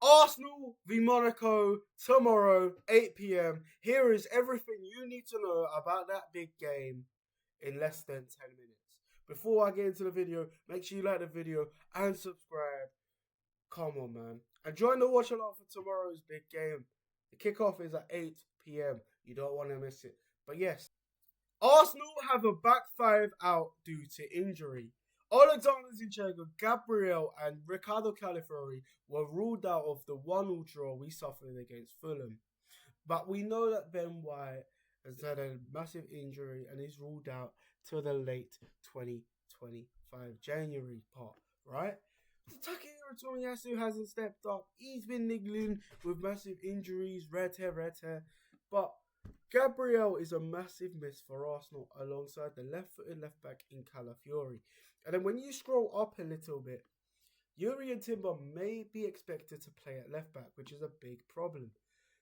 Arsenal v Monaco tomorrow, 8 p.m. Here is everything you need to know about that big game in less than 10 minutes. Before I get into the video, make sure you like the video and subscribe. Come on, man. And join the watch along for tomorrow's big game. The kickoff is at 8 p.m. You don't want to miss it. But yes, Arsenal have a back five out due to injury. Alexander Zinchenko, Gabriel, and Ricardo Calafiori were ruled out of the 1-1 draw we suffered against Fulham. But we know that Ben White has had a massive injury and is ruled out till the late 2025 January part, right? Takehiro Tomiyasu hasn't stepped up. He's been niggling with massive injuries, red hair. But Gabriel is a massive miss for Arsenal alongside the left-footed left-back in Calafiori. And then when you scroll up a little bit, Yuri and Timber may be expected to play at left-back, which is a big problem.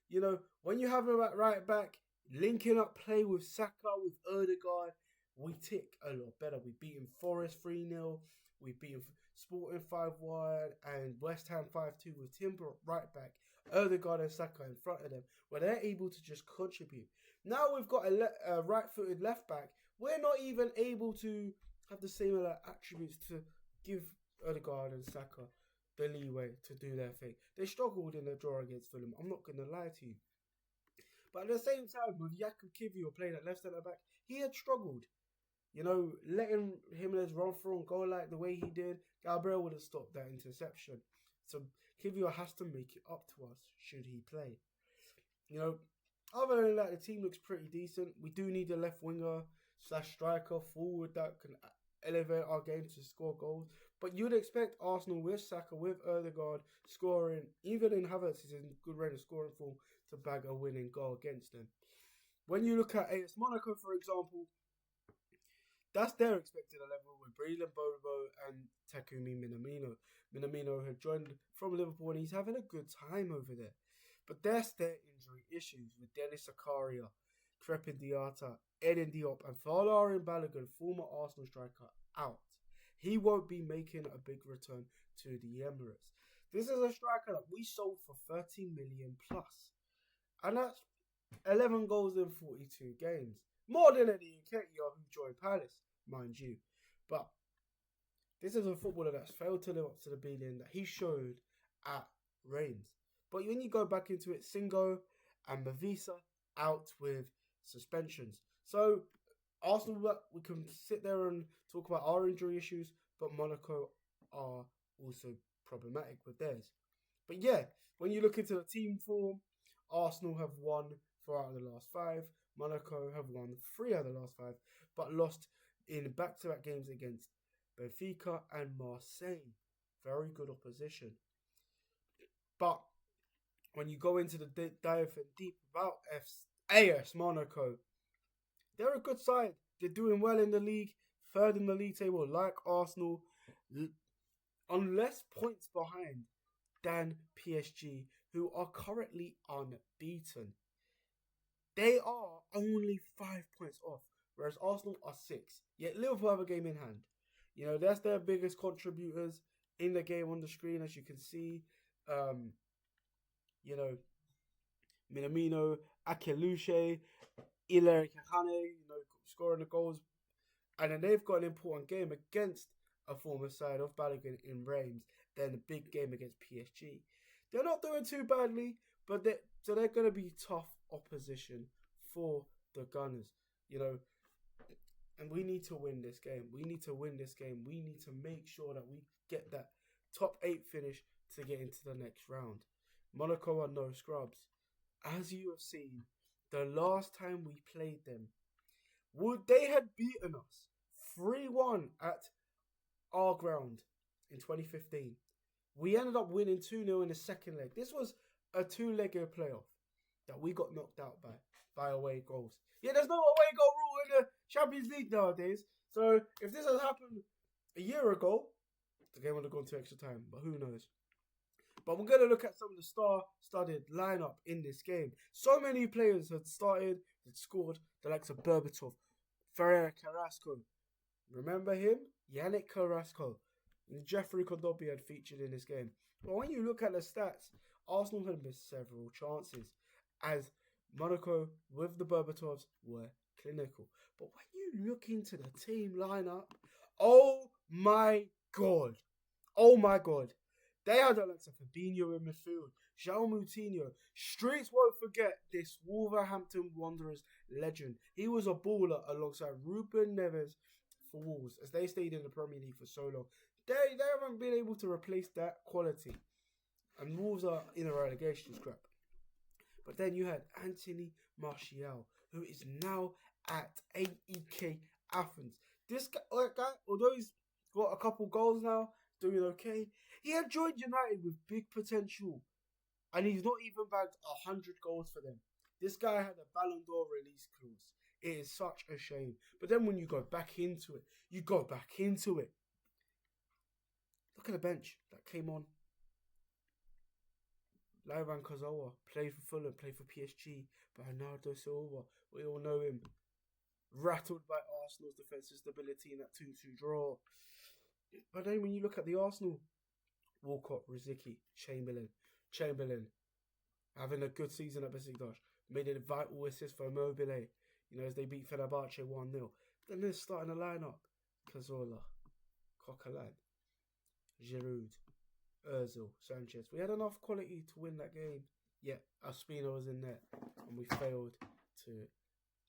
You know, when you have him at right-back, linking up play with Saka, with Odegaard, we tick a lot better. We've beaten Forest 3-0. We've beaten Sporting 5-1 and West Ham 5-2 with Timber right back, Odegaard and Saka in front of them, where they're able to just contribute. Now we've got a right-footed left-back. We're not even able to have the same attributes to give Odegaard and Saka the leeway to do their thing. They struggled in the draw against Fulham. I'm not going to lie to you. But at the same time, with Jakub Kiwior playing at left centre back, he had struggled. You know, letting Jimenez run through and go like the way he did, Gabriel would have stopped that interception. So Kiwior has to make it up to us should he play. You know, other than that, the team looks pretty decent. We do need a left winger / striker forward that can elevate our game to score goals. But you'd expect Arsenal with Saka, with Odegaard scoring, even in Havertz is in good reign of scoring form, to bag a winning goal against them. When you look at AS Monaco, for example, that's their expected level with Breland Bobo and Takumi Minamino. Minamino had joined from Liverpool and he's having a good time over there. But that's their injury issues with Dennis Zakaria, Crepin Diatta, Eden Diop and Folarin Balogun, former Arsenal striker, out. He won't be making a big return to the Emirates. This is a striker that we sold for 30 million plus. And that's 11 goals in 42 games. More than Eddie Nketiah who joined Palace, mind you. But this is a footballer that's failed to live up to the billion that he showed at Reims. But when you go back into it, Singo and Mavisa out with suspensions. So Arsenal, we can sit there and talk about our injury issues, but Monaco are also problematic with theirs. But yeah, when you look into the team form, Arsenal have won 4 out of the last 5. Monaco have won 3 out of the last 5, but lost in back-to-back games against Benfica and Marseille. Very good opposition. But when you go into the dive deep about AS Monaco, they're a good side. They're doing well in the league, 3rd in the league table, like Arsenal, on less points behind than PSG, who are currently unbeaten. They are only 5 points off, whereas Arsenal are 6. Yet Liverpool have a game in hand. You know, that's their biggest contributors in the game on the screen, as you can see. You know, Minamino, Akelushe, Ilere Kahane, you know, scoring the goals. And then they've got an important game against a former side of Balogun in Reims. Then a big game against PSG. They're not doing too badly, but they're going to be tough opposition for the Gunners. You know, and we need to win this game. We need to win this game. We need to make sure that we get that top 8 finish to get into the next round. Monaco are no scrubs. As you have seen, the last time we played them, they had beaten us 3-1 at our ground in 2015. We ended up winning 2-0 in the second leg. This was a 2-legged playoff that we got knocked out by away goals. Yeah, there's no away goal rule in the Champions League nowadays. So if this had happened a year ago, the game would have gone to extra time. But who knows? But we're going to look at some of the star-studded lineup in this game. So many players had started, had scored, the likes of Berbatov, Ferreira Carrasco. Remember him? Yannick Carrasco. And Jeffrey Kondogbia had featured in this game. But when you look at the stats, Arsenal had missed several chances, as Monaco with the Berbatovs were clinical. But when you look into the team lineup, oh my god. Oh my god. They had the likes of Fabinho in midfield, João Moutinho. Streets won't forget this Wolverhampton Wanderers legend. He was a baller alongside Ruben Neves for Wolves, as they stayed in the Premier League for so long. They haven't been able to replace that quality. And Wolves are in a relegation scrap. But then you had Anthony Martial, who is now at AEK Athens. This guy, although he's got a couple goals now, doing okay, he had joined United with big potential. And he's not even bagged 100 goals for them. This guy had a Ballon d'Or release clause. It is such a shame. But then when you go back into it, Look at the bench that came on. Laurent Koscielny played for Fulham, played for PSG. Bernardo Silva, we all know him. Rattled by Arsenal's defensive stability in that 2-2 draw. But then when you look at the Arsenal, Walcott, Rosicky, Chamberlain having a good season at Besiktas, made a vital assist for Immobile, as they beat Fenerbahce 1-0. Then they're starting the lineup: Cazorla, Coquelin, Giroud, Ozil, Sanchez. We had enough quality to win that game, yet Ospina was in there, and we failed to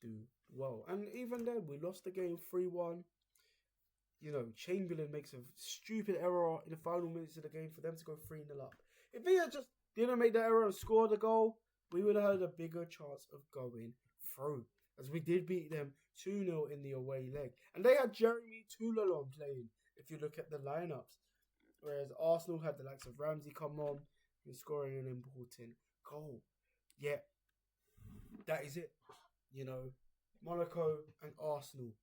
do well. And even then, we lost the game 3-1. Chamberlain makes a stupid error in the final minutes of the game for them to go 3-0 up. If he had just didn't make that error and scored a goal, we would have had a bigger chance of going through, as we did beat them 2-0 in the away leg. And they had Jeremy Toulon playing, if you look at the lineups. Whereas Arsenal had the likes of Ramsey come on and scoring an important goal. Yeah, that is it. Monaco and Arsenal.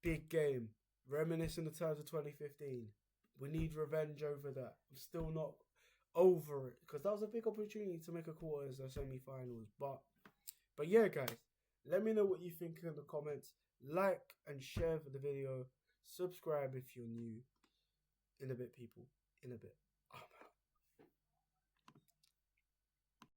Big game. Reminiscing the times of 2015. We need revenge over that. I'm still not over it, because that was a big opportunity to make a quarters or semi-finals. But yeah, guys, let me know what you think in the comments. Like and share for the video. Subscribe if you're new. In a bit, people. In a bit.